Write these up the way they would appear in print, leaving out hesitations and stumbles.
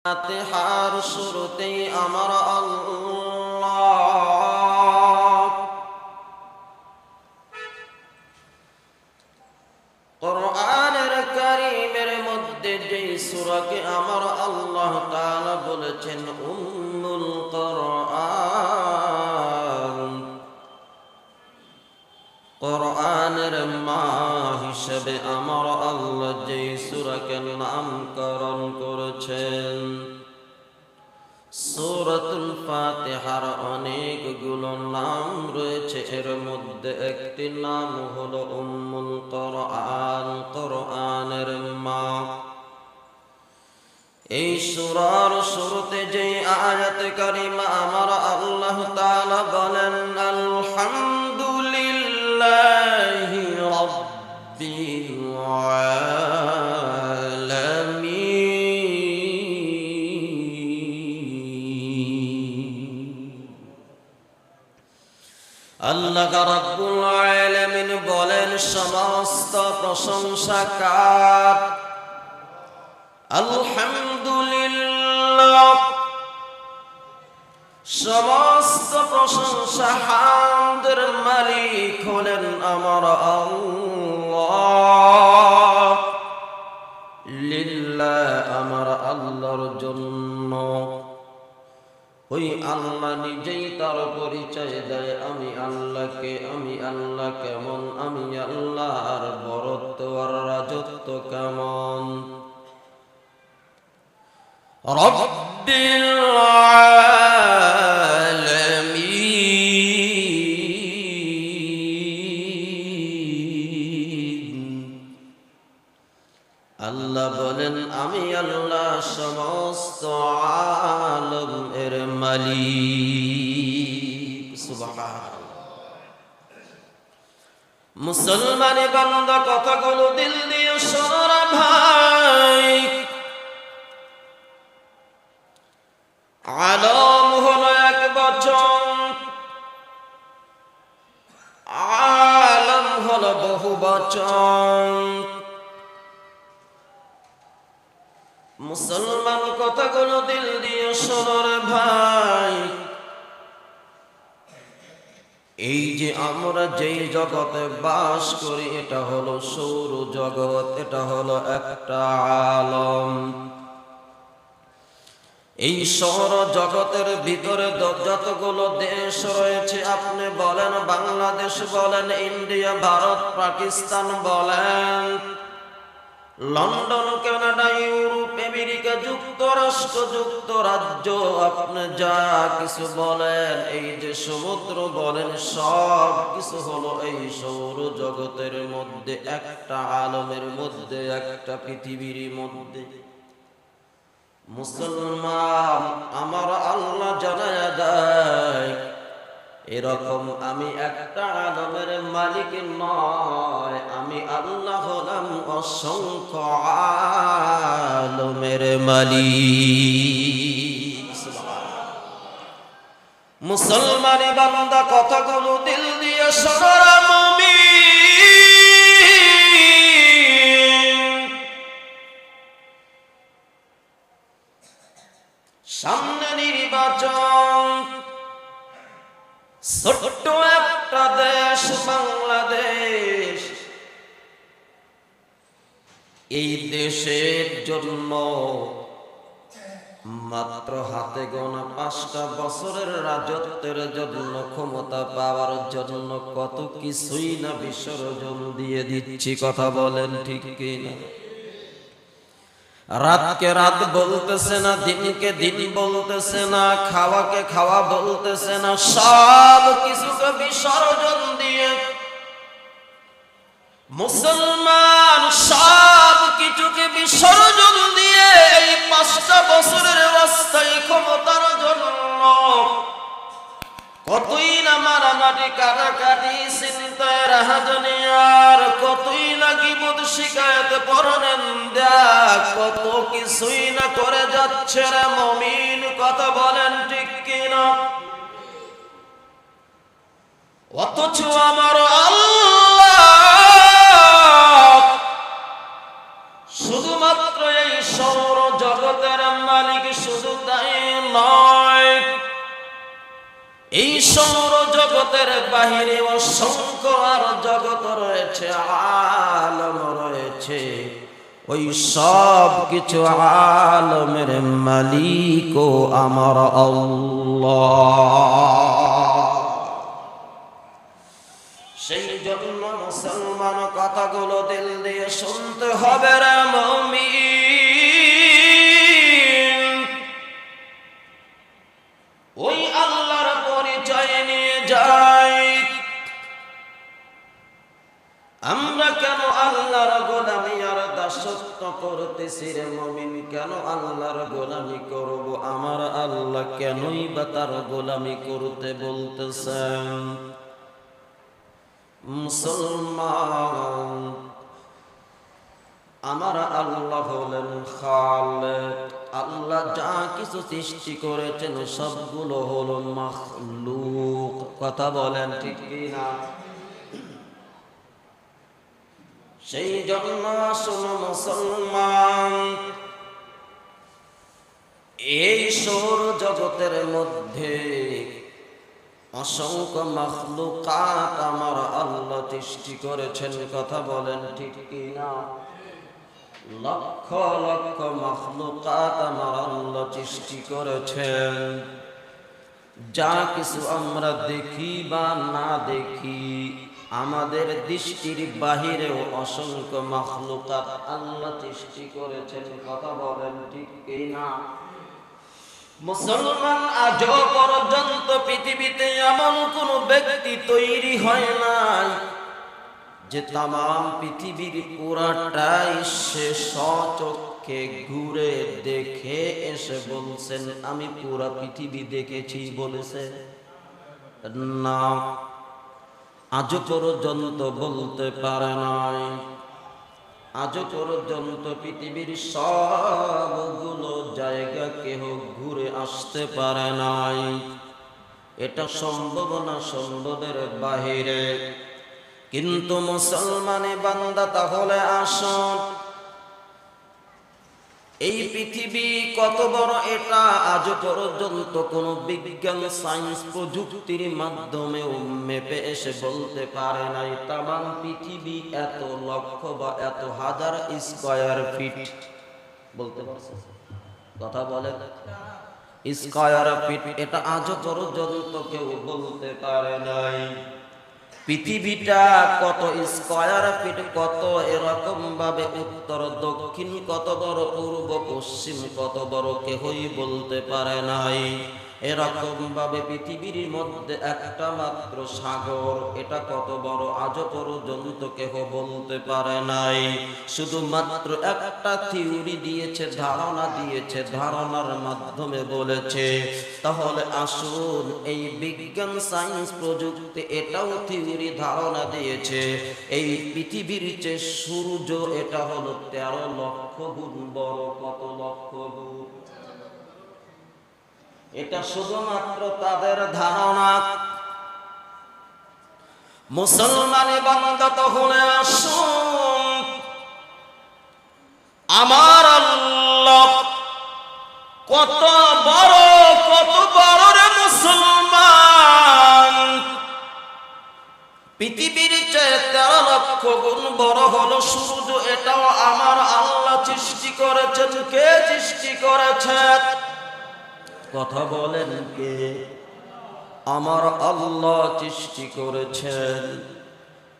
ফাতিহার শুরুতেই আমার আল্লাহ কোরআনের কারীমের মধ্যে যে সূরাকে আমার আল্লাহ তাআলা বলেছেন উম্মুল কোরআন, কোরআনের মা হিসেবে আমার আল্লাহ যে সূরাকে নামকরণ করেছেন, সূরাতুল ফাতিহার অনেকগুলো নাম রয়েছে। এর মধ্যে একটি নাম হলো উম্মুল কোরআন, কোরআনের মা। এই সূরার শুরুতে যে আয়াত কারিমা আমার আল্লাহ তাআলা বলেন আলহামদুলিল্লাহি রাব্বিল আলামিন। আল্লাহ রাব্বুল আলামিন বলেন সমস্ত প্রশংসা কার? আলহামদুলিল্লাহ, সমস্ত প্রশংসা হামদের মালিক হলেন আমার আল্লাহ। লিল্লাহ, আমার আল্লাহর জন্য। ওই আল্লাহ নিজেই তার পরিচয় দেয়, আমি আল্লাহকে, আমি আল্লাহ কেমন, আমি আল্লাহর বরত্ব আর রাজত্ব কেমন। রব্বিল আলামিন। আল্লাহ বলেন আমি আল্লাহ সমস্ত আলম এর মালিক। সুবহানাল্লাহ। মুসলমানি বান্দা কথাগুলো দিল দিয়ে শোনো ভাই। আলম হলো এক বচন, আলম হলো বহু বচন। মুসলমান কথাগুলো দিল দিয়ে শোনো রে ভাই। এই যে আমরা যেই জগতে বাস করি, এটা হলো সৌর জগৎ, এটা হলো একটা আলম। এই সৌর জগতের ভিতরে যতগুলো দেশ রয়েছে, আপনি বলেন বাংলাদেশ বলেন, ইন্ডিয়া, ভারত, পাকিস্তান বলেন, লন্ডন, কানাডা, ইউরোপ, আমেরিকা, যুক্তরাষ্ট্র, যুক্তরাজ্য, আপনি যা কিছু বলেন, এই যে সমুদ্র বলেন, সব কিছু হলো এই সৌর জগতের মধ্যে, একটা আলমের মধ্যে, একটা পৃথিবীর মধ্যে। মুসলমান, আমার আল্লাহ জানায়া দেয় এরকম আমি একটা আলমের মালিক নয়, আমি আল্লাহ হলাম অসংখ্য আলমের মালিক। মুসলমানি বান্দা কথাগুলো দিল দিয়ে শোনো মুমিন। সামনে নির্বাচন, ছোট্ট একটা দেশ বাংলাদেশ। এই দেশের জন্য মাত্র হাতে গোনা 5টা বছরের রাজত্বের জন্য, ক্ষমতা পাওয়ার জন্য কত কিছুই না বিসর্জন দিয়ে দিচ্ছি। কথা বলেন ঠিক কিনা? রাতকে রাত বলতেছে না, দিনকে দিন বলতেছে না, খাওয়াকে খাওয়া বলতেছে না, সব কিছুকে বিসর্জন দিয়ে মুসলমান সব কিছুকে বিসর্জন দিয়ে এই 5টা বছরের রাস্তায় ক্ষমতার জন্য কতই না মারামারি, কাটাকাটি, চিন্তায় রাহাজানি, আর কতই না গীবত, শিকায়েত, পরনিন্দা, কত কিছুই না করে যাচ্ছে রে মুমিন। কথা বলেন ঠিক কিনা? অথচ আমার আল্লাহ শুধুমাত্র এই সৌর জগতের মালিক শুধু তাই নয়, এই সৌর জগতের বাহিরে অসংখ্য আর জগৎ রয়েছে, আলম রয়েছে। ওই সব কিছু আলমের মালিক ও আমার আল্লাহ। সেই জন্য মুসলমান কথাগুলো দিল দিয়ে শুনতে হবে রে মুমিন। ওই আল্লাহর পরিচয় নিয়ে যাই। আমরা কেন আল্লাহর গোলামি আর দাসত্ব করতেছি রে মুমিন? কেন আল্লাহর গোলামি করব? আমার আল্লাহ কেনই বা তার গোলামি করতে বলতেছেন? মুসলমান, আমার আল্লাহ হলেন খালেক। আল্লাহ যা কিছু সৃষ্টি করেছেন সবগুলো হলো মাখলুক। কথা বলেন ঠিক কি না? সেই জন্য শোনো মুসলমান, এই সৌর জগতের মধ্যে অসংখ্য মাখলুকাত আমার আল্লাহ সৃষ্টি করেছেন। কথা বলেন ঠিক কি না? লক্ষ লক্ষ মাখলুকাত আমার আল্লাহ সৃষ্টি করেছেন। যা কিছু আমরা দেখি বা না দেখি, আমাদের দৃষ্টির বাহিরেও অসংখ্য মাখলুকাত আল্লাহ সৃষ্টি করেছেন। কথা বলেন ঠিক কি না? মুসলমান, আজও পর্যন্ত পৃথিবীতে এমন কোন ব্যক্তি তৈরি হয় নাই যে তাম পৃথিবীর পুরাটাই সে স্বচক্ষে ঘুরে দেখে এসে বলছেন আমি পুরা পৃথিবী দেখেছি বলেছে না। আজও পর্যন্ত বলতে পারে নাই। আজও পর্যন্ত পৃথিবীর সবগুলো জায়গা কেহ ঘুরে আসতে পারে নাই। এটা সম্ভব না, সম্ভবের বাহিরে। কিন্তু মুসলমানে বান্দা, তাহলে আসুন, এই পৃথিবী কত বড় এটা আজ পর্যন্ত কোন বিজ্ঞান সায়েন্স প্রযুক্তির মাধ্যমে মেপে এসে বলতে পারে নাই তামাম পৃথিবী এত লক্ষ বা এত হাজার স্কয়ার ফিট। বলতে পারছে? কথা বলে স্কয়ার ফিট, এটা আজ পর্যন্ত কেউ বলতে পারে নাই। পৃথিবীটা কত স্কয়ার ফিট, কত এরকম ভাবে উত্তর দক্ষিণ, কত বড় পূর্ব পশ্চিম, কত বড় কেহই বলতে পারে নাই। এরকম ভাবে পৃথিবীর মধ্যে একটা মাত্র সাগর, এটা কত বড় আজ পর্যন্ত কেহ বলতে পারে নাই। শুধুমাত্র একটা থিওরি দিয়েছে, ধারণা দিয়েছে, ধারণার মাধ্যমে বলেছে। তাহলে আসুন, এই বিজ্ঞান সায়েন্স প্রযুক্তি এটাও থিওরি ধারণা দিয়েছে এই পৃথিবীর যে সূর্য এটা হলো 13 লক্ষ গুণ বড়। কত লক্ষ গুণ? এটা শুধুমাত্র তাদের ধারণা। মুসলমানে বান্দা, তাহলে আসুন, আমার আল্লাহ কত বড়, কত বড় রে মুসলমান! পৃথিবীর চেয়ে 13 লক্ষ গুণ বড় হলো সূর্য। এটাও আমার আল্লাহ সৃষ্টি করেছেন। কে সৃষ্টি করেছেন? কথা বলেন কে? আমার আল্লাহ সৃষ্টি করেছেন।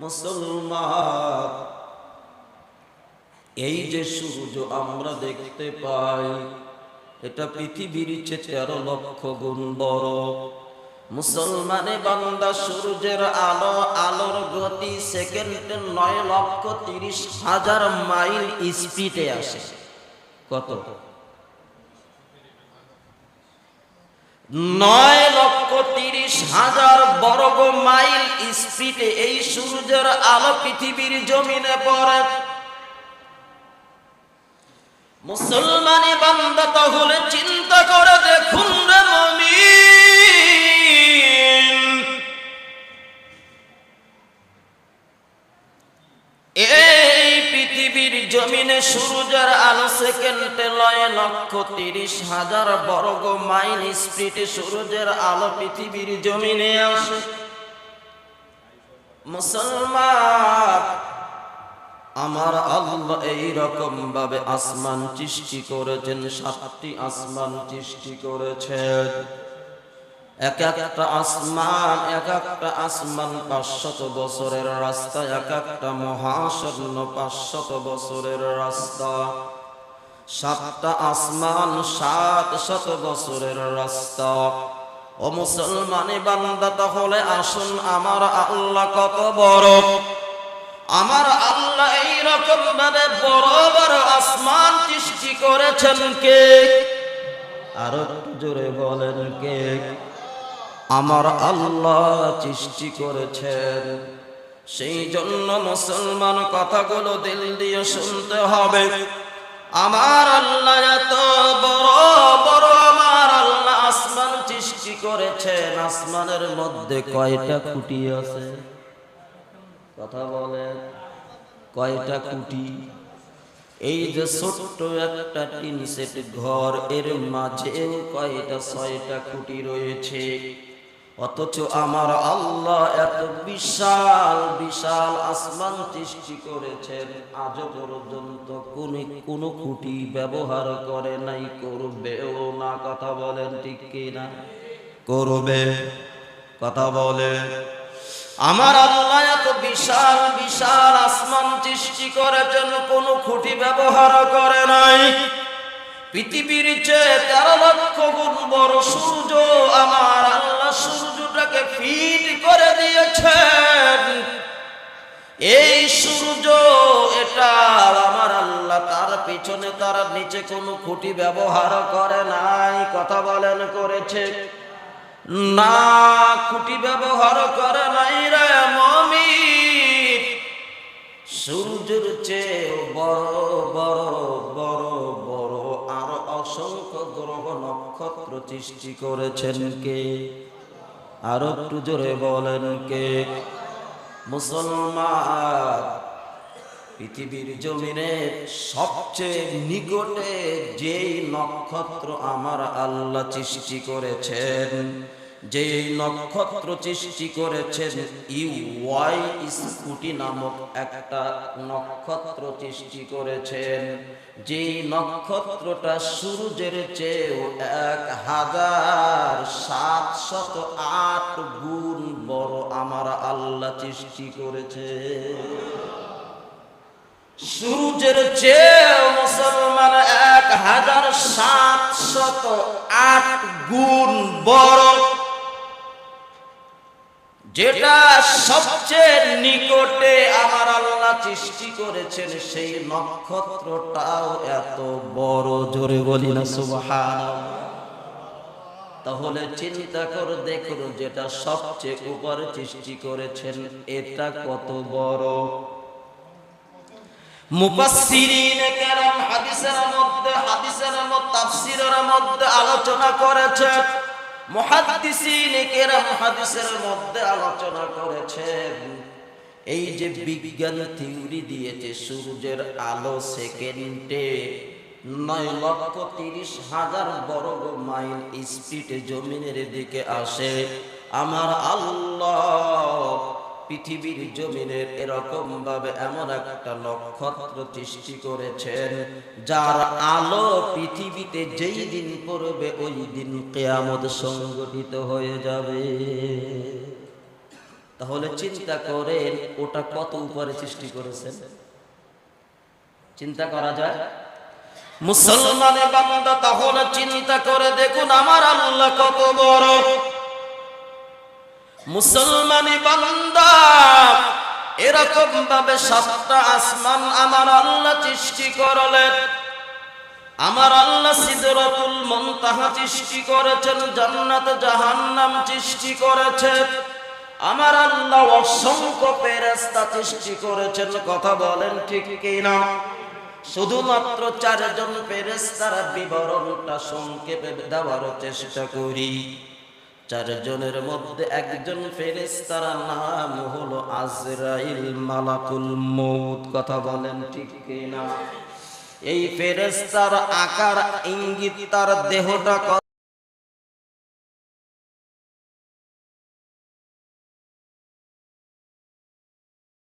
মুসলমান, এই যে সূর্য আমরা দেখতে পাই, এটা পৃথিবীর চেয়ে 13 লক্ষ গুণ বড়। মুসলমানে বান্দা, সূর্যের আলো, আলোর গতি সেকেন্ডে 9,30,000 মাইল স্পিডে আসে। কত? 9,30,000 বর্গ মাইল স্পিডে এই সূর্যের আলো পৃথিবীর জমিনে পড়ে। মুসলমানে বান্দা, তাহলে চিন্তা করে দেখুন রে মুমিন, এই পৃথিবীর জমিনে সূর্যের আলো সেকেন্ডে 9,30,000 30,000 বর্গ মাইল স্পিডে সূর্যের আলো পৃথিবীর জমিনে আসে। মুসলমান, আমার আল্লাহ এই রকম ভাবে আসমান সৃষ্টি করেছেন, 7টি আসমান সৃষ্টি করেছেন। এক একটা আসমান 500 বছরের রাস্তা, এক একটা মহাশূন্য 500 বছরের রাস্তা। 7টা আসমান 700 বছরের রাস্তা। ও মুসলমানি বান্দা, তাহলে আসুন, আমার আল্লাহ কত বড়! আমার আল্লাহ এই রকম ভাবে বড় বড় আসমান সৃষ্টি করেছেন কে? আরো জোরে বলেন কে? আমার আল্লাহ সৃষ্টি করেছেন। সেই জন্য মুসলমান, কথাগুলো দিল দিয়ে শুনতে হবে। আমার আল্লাহ এত বড় বড়, আমার আল্লাহ আসমান সৃষ্টি করেছেন। আসমানের মধ্যে কয়টা খুঁটি আছে? কথা বলেন, কয়টা খুঁটি? এই যে ছোট্ট একটা টিন সেট ঘর, এর মাঝেও কয়টা? 6টা খুঁটি রয়েছে। অথচ আমার আল্লাহ এত বিশাল বিশাল আসমান সৃষ্টি করেছেন, আজ পর্যন্ত কোনো খুঁটি ব্যবহার করে নাই, করবেও না। কথা বলেন ঠিক কিনা? করবে? কথা বলে। আমার আল্লাহ এত বিশাল বিশাল আসমান সৃষ্টি করেছেন, কোনো খুঁটি ব্যবহার করে নাই। পৃথিবীর চেয়ে 13 লক্ষ গুণ বড় সূর্য, আমার আল্লাহ সূর্যটাকে ফিট করে দিয়েছেন। এই সূর্য, এটা আমার আল্লাহ তার পিছনে তার নিচে কোনো খুঁটি ব্যবহার করে নাই। কথা বলেন, করেছে? না, খুঁটি ব্যবহার করে নাই রে মুমিন। সূর্যের চেয়ে বড় বড় বড় বড় আরো অসংখ্য গ্রহ নক্ষত্র সৃষ্টি করেছেন কে? আরো একটু জোরে বলেন কে? মুসলমান, পৃথিবীর জমিনে সবচেয়ে নিকটে যেই নক্ষত্র আমার আল্লাহ সৃষ্টি করেছেন, যেই নক্ষত্র সৃষ্টি করেছেন, ইউআই স্কুটি নামক একটা নক্ষত্র সৃষ্টি করেছেন। যেই নক্ষত্রটা সূর্যের চেয়েও 1708 গুণ বড় আমার আল্লাহ সৃষ্টি করেছে। সূর্যের চেয়ে মুসলমান 1708 গুণ বড়। যেটা সবচেয়ে নিকটে আমার আল্লাহ সৃষ্টি করেছেন, সেই নক্ষত্রটাও এত বড়। জোরে বলি না সুবহানাল্লাহ। তাহলে চিন্তা করে দেখুন, যেটা সবচেয়ে উপরে সৃষ্টি করেছেন, এটা কত বড়। মুফাসসিরিনে কেরাম হাদিসের মধ্যে তাফসীরের মধ্যে আলোচনা করেছেন, মুহাদ্দিসিনে কেরাম হাদিসের মধ্যে আলোচনা করেছেন। এই যে বিজ্ঞান থিওরি দিয়েছে, সূর্যের আলো সেকেন্ডে 9,30,000 বর্গ মাইল স্পিডে জমিনের দিকে আসে। আমার আল্লাহ পৃথিবীর জমিনের এরকম ভাবে এমন একটা নক্ষত্র সৃষ্টি করেছেন, যার আলো পৃথিবীতে যেই দিন পড়বে, ওই দিন কিয়ামত সংঘটিত হয়ে যাবে। তাহলে চিন্তা করেন, ওটা কত উপরে সৃষ্টি করেছেন? চিন্তা করা যায়? মুসলমানের বান্দা, তাহলে চিন্তা করে দেখুন আমার আল্লাহ কত বড়। মুসলমানি বান্দা, এরকম ভাবে 7টা আসমান আমার আল্লাহ সৃষ্টি করলেন। আমার আল্লাহ সিদরাতুল মুনতাহা সৃষ্টি করেছেন, জান্নাত জাহান্নাম সৃষ্টি করেছেন। আমার আল্লাহ অসংখ্য ফেরেশতা সৃষ্টি করেছেন। কথা বলেন ঠিক কিনা? শুধুমাত্র 4 জন ফেরেশতার বিবরণটা সংক্ষেপে দেওয়ার চেষ্টা করি। 4 জনের মধ্যে একজন ফেরেশতার নাম হলো আজরাইল, মালাকুল মউত। কথা বলেন ঠিক কিনা? এই ফেরেশতার আকার ইঙ্গিত তার দেহটা